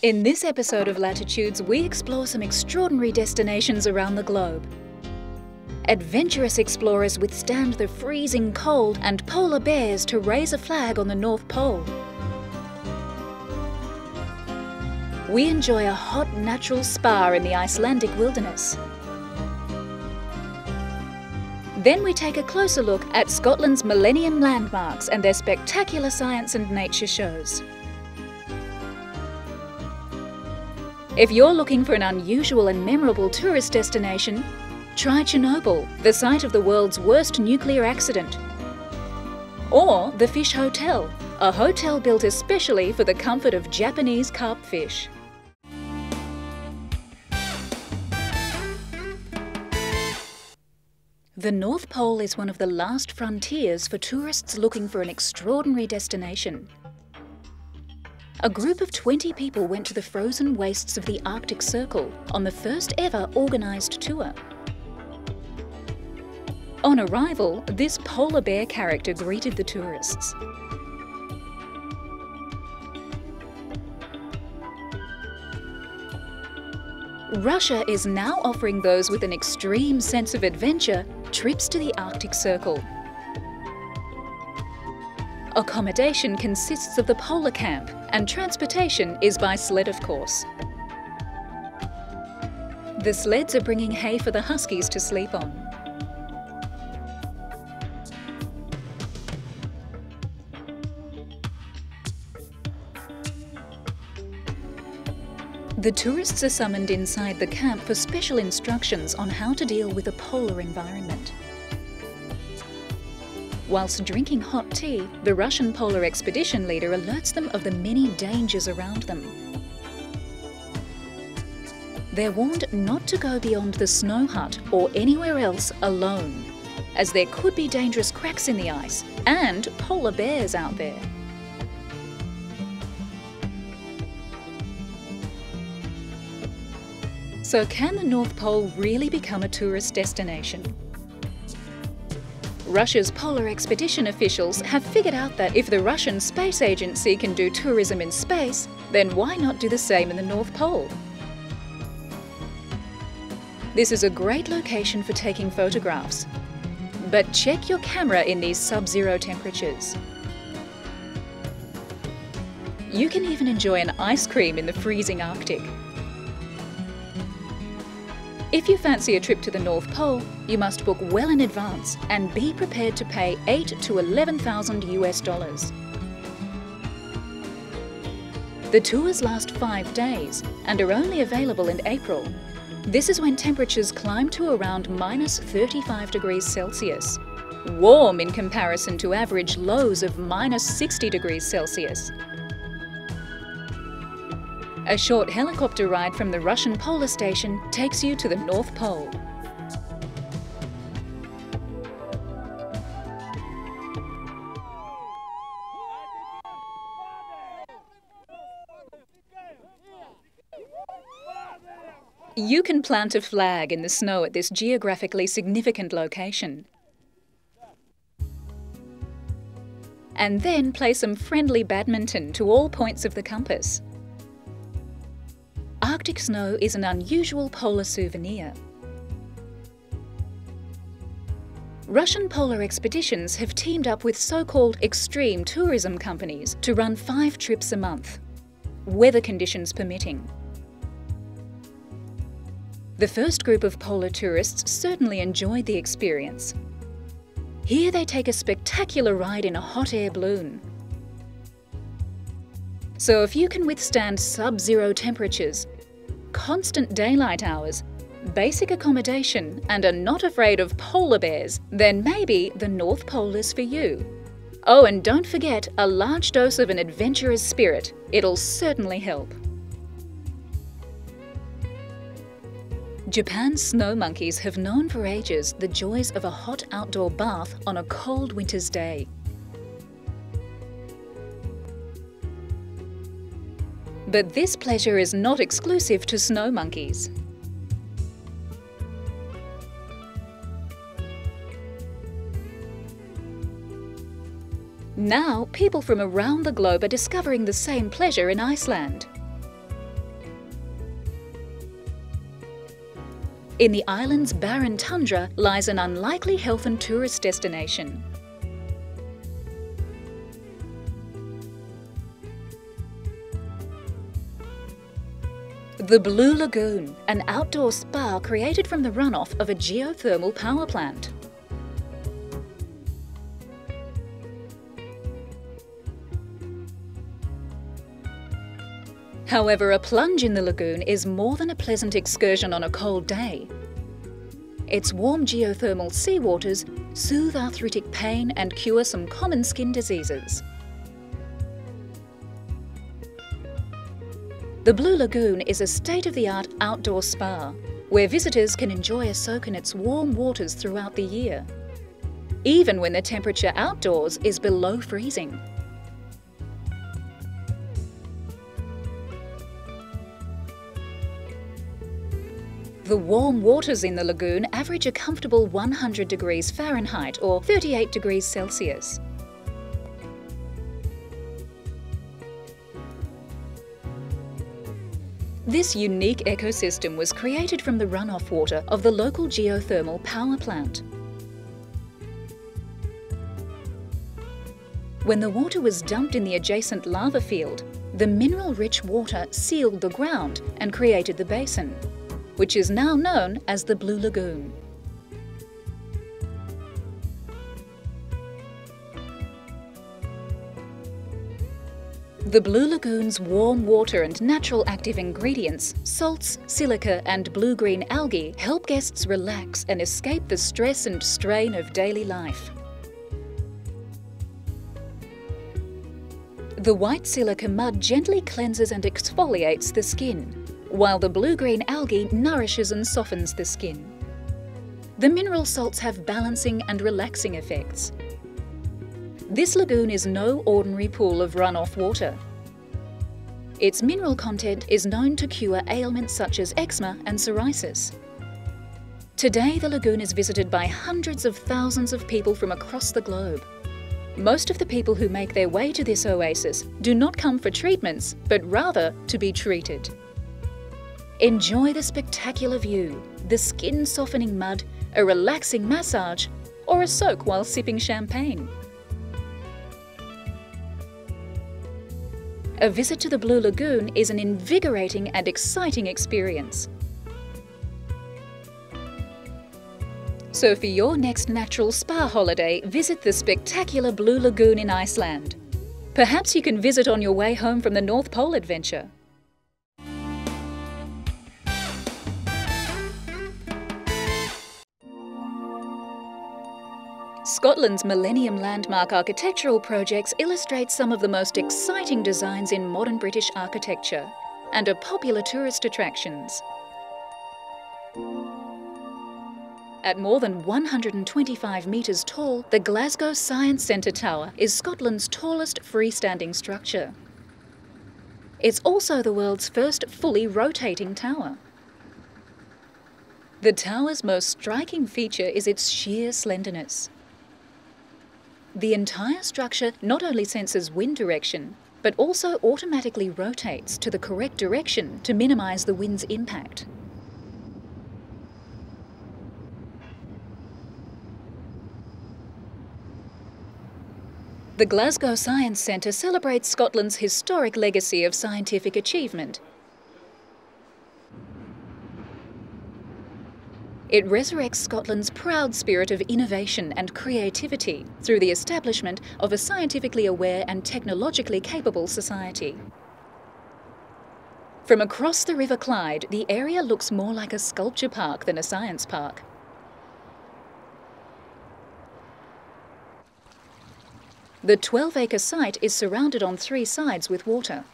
In this episode of Latitudes, we explore some extraordinary destinations around the globe. Adventurous explorers withstand the freezing cold and polar bears to raise a flag on the North Pole. We enjoy a hot natural spa in the Icelandic wilderness. Then we take a closer look at Scotland's Millenium landmarks and their spectacular science and nature shows. If you're looking for an unusual and memorable tourist destination, try Chernobyl, the site of the world's worst nuclear accident. Or the Fish Hotel, a hotel built especially for the comfort of Japanese carp fish. The North Pole is one of the last frontiers for tourists looking for an extraordinary destination. A group of 20 people went to the frozen wastes of the Arctic Circle on the first ever organised tour. On arrival, this polar bear character greeted the tourists. Russia is now offering those with an extreme sense of adventure trips to the Arctic Circle. Accommodation consists of the polar camp, and transportation is by sled, of course. The sleds are bringing hay for the huskies to sleep on. The tourists are summoned inside the camp for special instructions on how to deal with a polar environment. Whilst drinking hot tea, the Russian polar expedition leader alerts them of the many dangers around them. They're warned not to go beyond the snow hut or anywhere else alone, as there could be dangerous cracks in the ice and polar bears out there. So can the North Pole really become a tourist destination? Russia's polar expedition officials have figured out that if the Russian Space Agency can do tourism in space, then why not do the same in the North Pole? This is a great location for taking photographs, but check your camera in these sub-zero temperatures. You can even enjoy an ice cream in the freezing Arctic. If you fancy a trip to the North Pole, you must book well in advance and be prepared to pay $8,000 to $11,000 US. The tours last 5 days and are only available in April. This is when temperatures climb to around minus 35 degrees Celsius, warm in comparison to average lows of minus 60 degrees Celsius. A short helicopter ride from the Russian polar station takes you to the North Pole. You can plant a flag in the snow at this geographically significant location. And then play some friendly badminton to all points of the compass. Arctic snow is an unusual polar souvenir. Russian polar expeditions have teamed up with so-called extreme tourism companies to run 5 trips a month, weather conditions permitting. The first group of polar tourists certainly enjoyed the experience. Here they take a spectacular ride in a hot air balloon. So if you can withstand sub-zero temperatures, constant daylight hours, basic accommodation, and are not afraid of polar bears, then maybe the North Pole is for you. Oh, and don't forget a large dose of an adventurous spirit. It'll certainly help. Japan's snow monkeys have known for ages the joys of a hot outdoor bath on a cold winter's day. But this pleasure is not exclusive to snow monkeys. Now, people from around the globe are discovering the same pleasure in Iceland. In the island's barren tundra lies an unlikely health and tourist destination. The Blue Lagoon, an outdoor spa created from the runoff of a geothermal power plant. However, a plunge in the lagoon is more than a pleasant excursion on a cold day. Its warm geothermal seawaters soothe arthritic pain and cure some common skin diseases. The Blue Lagoon is a state-of-the-art outdoor spa, where visitors can enjoy a soak in its warm waters throughout the year, even when the temperature outdoors is below freezing. The warm waters in the lagoon average a comfortable 100 degrees Fahrenheit or 38 degrees Celsius. This unique ecosystem was created from the runoff water of the local geothermal power plant. When the water was dumped in the adjacent lava field, the mineral-rich water sealed the ground and created the basin, which is now known as the Blue Lagoon. The Blue Lagoon's warm water and natural active ingredients, salts, silica and blue-green algae help guests relax and escape the stress and strain of daily life. The white silica mud gently cleanses and exfoliates the skin, while the blue-green algae nourishes and softens the skin. The mineral salts have balancing and relaxing effects. This lagoon is no ordinary pool of runoff water. Its mineral content is known to cure ailments such as eczema and psoriasis. Today, the lagoon is visited by hundreds of thousands of people from across the globe. Most of the people who make their way to this oasis do not come for treatments, but rather to be treated. Enjoy the spectacular view, the skin-softening mud, a relaxing massage, or a soak while sipping champagne. A visit to the Blue Lagoon is an invigorating and exciting experience. So for your next natural spa holiday, visit the spectacular Blue Lagoon in Iceland. Perhaps you can visit on your way home from the North Pole adventure. Scotland's Millenium landmark architectural projects illustrate some of the most exciting designs in modern British architecture and are popular tourist attractions. At more than 125 metres tall, the Glasgow Science Centre Tower is Scotland's tallest freestanding structure. It's also the world's first fully rotating tower. The tower's most striking feature is its sheer slenderness. The entire structure not only senses wind direction, but also automatically rotates to the correct direction to minimise the wind's impact. The Glasgow Science Centre celebrates Scotland's historic legacy of scientific achievement. It resurrects Scotland's proud spirit of innovation and creativity through the establishment of a scientifically aware and technologically capable society. From across the River Clyde, the area looks more like a sculpture park than a science park. The 12-acre site is surrounded on 3 sides with water.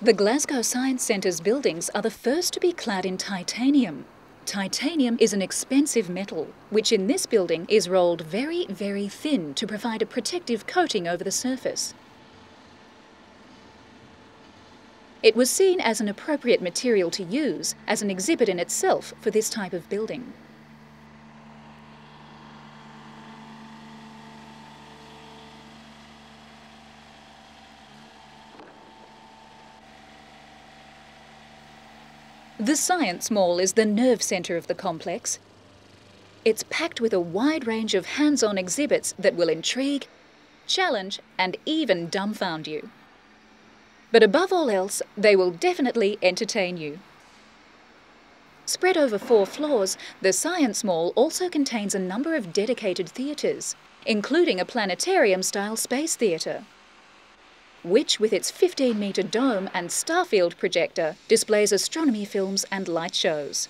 The Glasgow Science Centre's buildings are the first to be clad in titanium. Titanium is an expensive metal, which in this building is rolled very, very thin to provide a protective coating over the surface. It was seen as an appropriate material to use as an exhibit in itself for this type of building. The Science Mall is the nerve centre of the complex. It's packed with a wide range of hands-on exhibits that will intrigue, challenge, and even dumbfound you. But above all else, they will definitely entertain you. Spread over 4 floors, the Science Mall also contains a number of dedicated theatres, including a planetarium-style space theatre, which, with its 15-metre dome and starfield projector, displays astronomy films and light shows.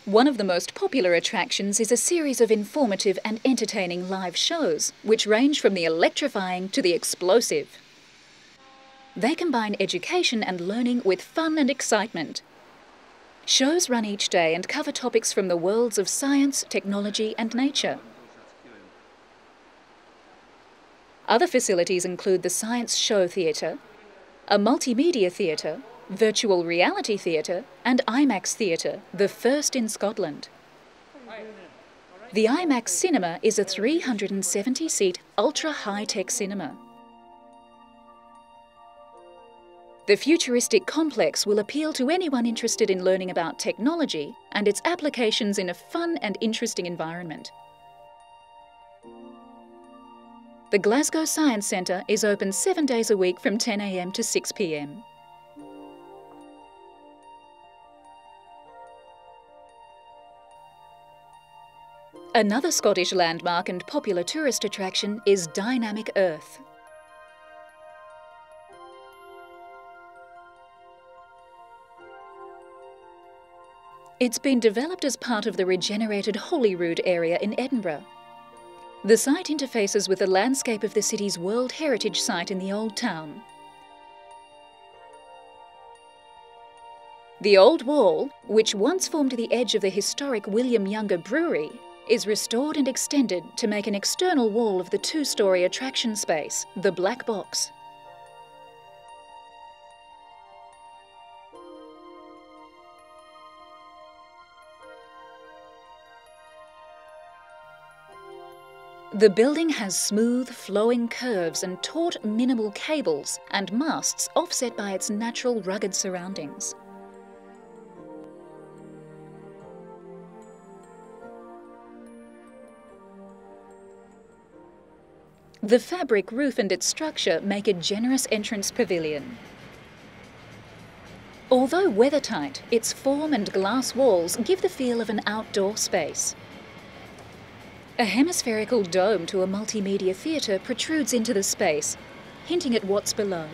One of the most popular attractions is a series of informative and entertaining live shows, which range from the electrifying to the explosive. They combine education and learning with fun and excitement. Shows run each day and cover topics from the worlds of science, technology, and nature. Other facilities include the Science Show Theatre, a multimedia theatre, virtual reality theatre, and IMAX Theatre, the first in Scotland. The IMAX Cinema is a 370-seat ultra-high-tech cinema. The futuristic complex will appeal to anyone interested in learning about technology and its applications in a fun and interesting environment. The Glasgow Science Centre is open 7 days a week from 10 a.m. to 6 p.m. Another Scottish landmark and popular tourist attraction is Dynamic Earth. It's been developed as part of the regenerated Holyrood area in Edinburgh. The site interfaces with the landscape of the city's World Heritage Site in the Old Town. The Old Wall, which once formed the edge of the historic William Younger Brewery, is restored and extended to make an external wall of the 2-storey attraction space, the Black Box. The building has smooth, flowing curves and taut, minimal cables and masts offset by its natural, rugged surroundings. The fabric roof and its structure make a generous entrance pavilion. Although weathertight, its form and glass walls give the feel of an outdoor space. A hemispherical dome to a multimedia theatre protrudes into the space, hinting at what's below.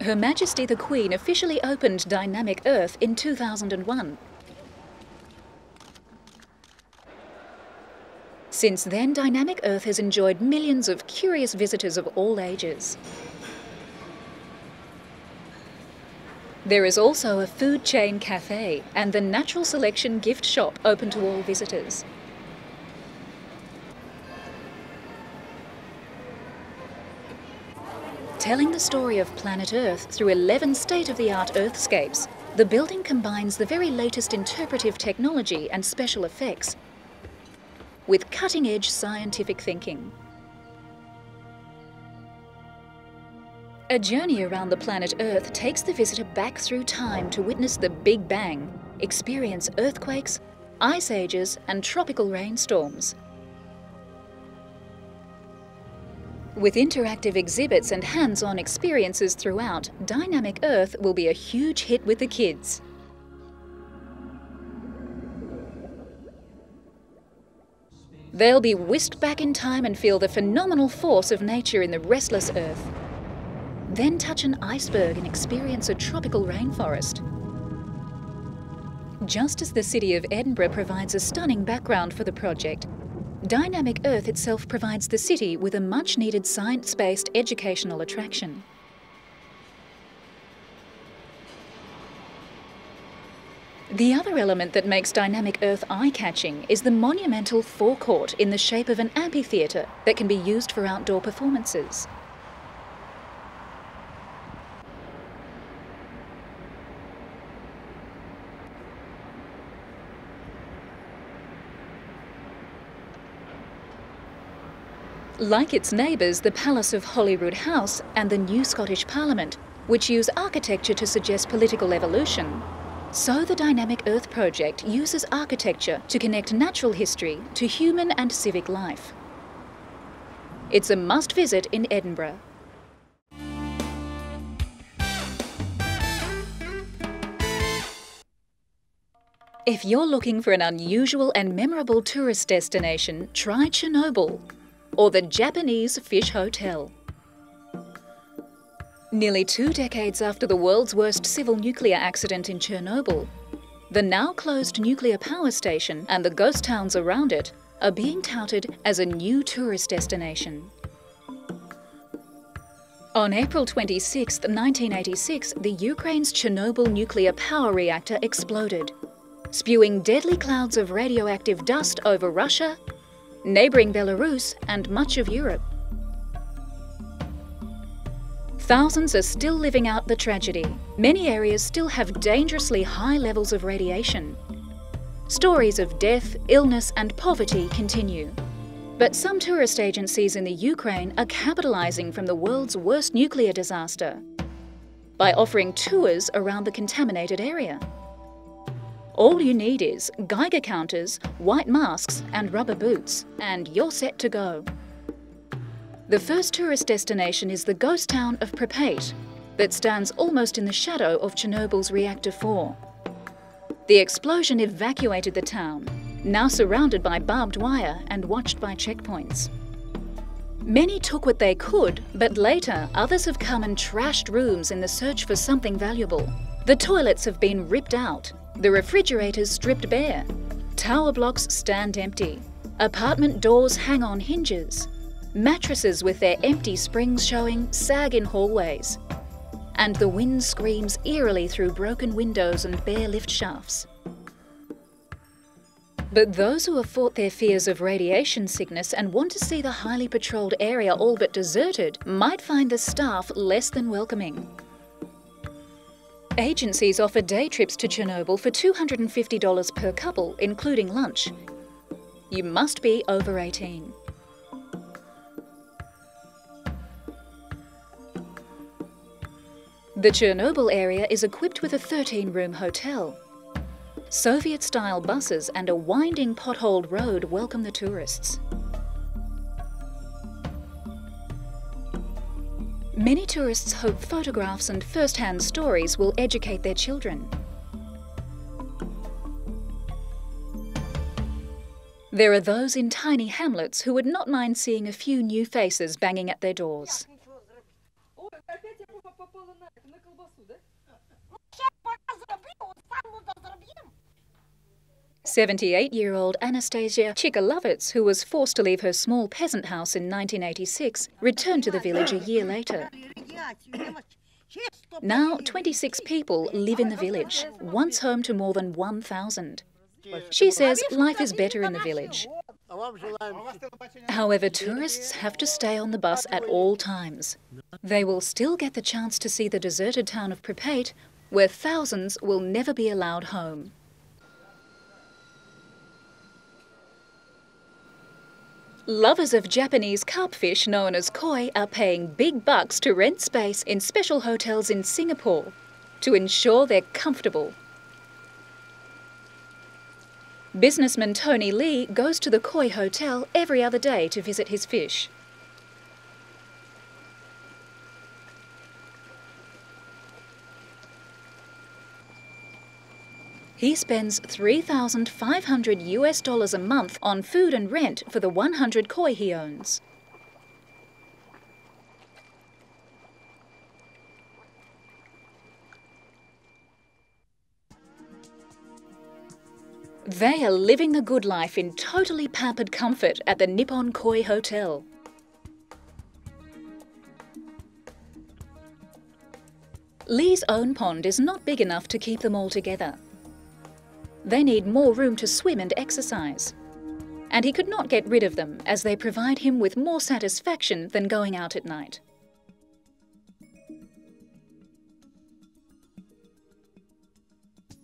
Her Majesty the Queen officially opened Dynamic Earth in 2001. Since then, Dynamic Earth has enjoyed millions of curious visitors of all ages. There is also a food chain cafe and the Natural Selection gift shop open to all visitors. Telling the story of planet Earth through 11 state-of-the-art Earthscapes, the building combines the very latest interpretive technology and special effects with cutting-edge scientific thinking. A journey around the planet Earth takes the visitor back through time to witness the Big Bang, experience earthquakes, ice ages, and tropical rainstorms. With interactive exhibits and hands-on experiences throughout, Dynamic Earth will be a huge hit with the kids. They'll be whisked back in time and feel the phenomenal force of nature in the restless Earth. Then touch an iceberg and experience a tropical rainforest. Just as the city of Edinburgh provides a stunning background for the project, Dynamic Earth itself provides the city with a much-needed science-based educational attraction. The other element that makes Dynamic Earth eye-catching is the monumental forecourt in the shape of an amphitheatre that can be used for outdoor performances. Like its neighbours, the Palace of Holyrood House and the new Scottish Parliament, which use architecture to suggest political evolution, so the Dynamic Earth project uses architecture to connect natural history to human and civic life. It's a must-visit in Edinburgh. If you're looking for an unusual and memorable tourist destination, try Chernobyl or the Japanese Fish Hotel. Nearly 2 decades after the world's worst civil nuclear accident in Chernobyl, the now closed nuclear power station and the ghost towns around it are being touted as a new tourist destination. On April 26, 1986, the Ukraine's Chernobyl nuclear power reactor exploded, spewing deadly clouds of radioactive dust over Russia, neighbouring Belarus and much of Europe. Thousands are still living out the tragedy. Many areas still have dangerously high levels of radiation. Stories of death, illness and poverty continue. But some tourist agencies in the Ukraine are capitalising from the world's worst nuclear disaster by offering tours around the contaminated area. All you need is Geiger counters, white masks and rubber boots, and you're set to go. The first tourist destination is the ghost town of Pripyat, that stands almost in the shadow of Chernobyl's Reactor 4. The explosion evacuated the town, now surrounded by barbed wire and watched by checkpoints. Many took what they could, but later others have come and trashed rooms in the search for something valuable. The toilets have been ripped out, the refrigerators stripped bare, tower blocks stand empty, apartment doors hang on hinges, mattresses with their empty springs showing sag in hallways, and the wind screams eerily through broken windows and bare lift shafts. But those who have fought their fears of radiation sickness and want to see the highly patrolled area all but deserted might find the staff less than welcoming. Agencies offer day trips to Chernobyl for $250 per couple, including lunch. You must be over 18. The Chernobyl area is equipped with a 13-room hotel. Soviet-style buses and a winding potholed road welcome the tourists. Many tourists hope photographs and first-hand stories will educate their children. There are those in tiny hamlets who would not mind seeing a few new faces banging at their doors. 78-year-old Anastasia Chikalovets, who was forced to leave her small peasant house in 1986, returned to the village a year later. Now, 26 people live in the village, once home to more than 1,000. She says life is better in the village. However, tourists have to stay on the bus at all times. They will still get the chance to see the deserted town of Pripyat, where thousands will never be allowed home. Lovers of Japanese carpfish known as koi are paying big bucks to rent space in special hotels in Singapore to ensure they're comfortable. Businessman Tony Lee goes to the koi hotel every other day to visit his fish. He spends $3,500 a month on food and rent for the 100 koi he owns. They are living the good life in totally pampered comfort at the Nippon Koi Hotel. Lee's own pond is not big enough to keep them all together. They need more room to swim and exercise. And he could not get rid of them, as they provide him with more satisfaction than going out at night.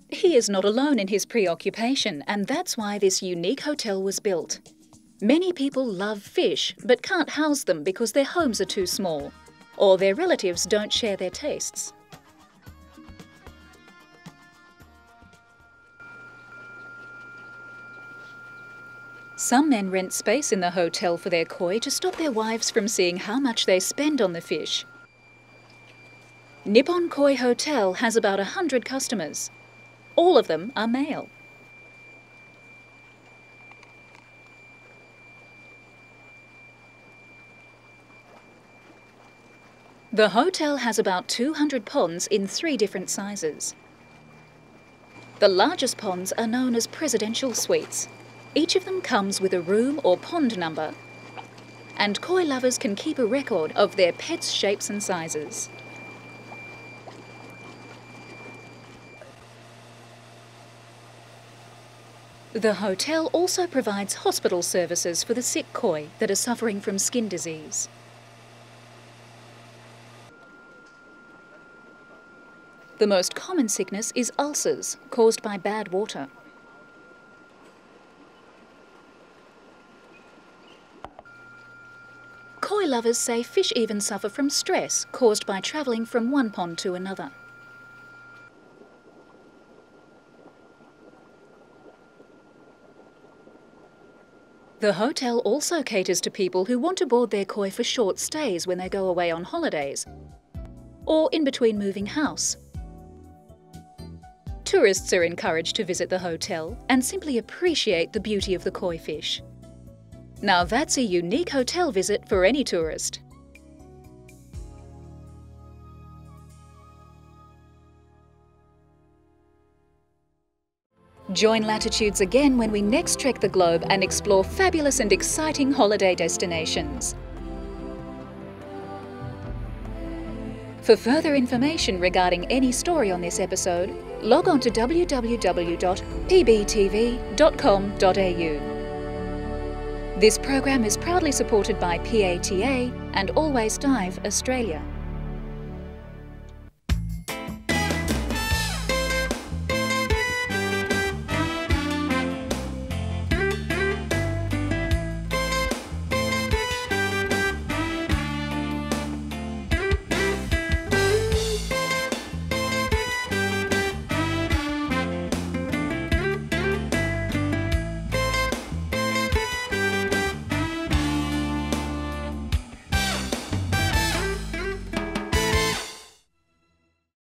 He is not alone in his preoccupation, and that's why this unique hotel was built. Many people love fish but can't house them because their homes are too small, or their relatives don't share their tastes. Some men rent space in the hotel for their koi to stop their wives from seeing how much they spend on the fish. Nippon Koi Hotel has about 100 customers. All of them are male. The hotel has about 200 ponds in 3 different sizes. The largest ponds are known as presidential suites. Each of them comes with a room or pond number, and koi lovers can keep a record of their pets' shapes and sizes. The hotel also provides hospital services for the sick koi that are suffering from skin disease. The most common sickness is ulcers caused by bad water. Koi lovers say fish even suffer from stress caused by travelling from one pond to another. The hotel also caters to people who want to board their koi for short stays when they go away on holidays, or in between moving house. Tourists are encouraged to visit the hotel and simply appreciate the beauty of the koi fish. Now that's a unique hotel visit for any tourist. Join Latitudes again when we next trek the globe and explore fabulous and exciting holiday destinations. For further information regarding any story on this episode, log on to www.pbtv.com.au. This program is proudly supported by PATA and Always Dive Australia.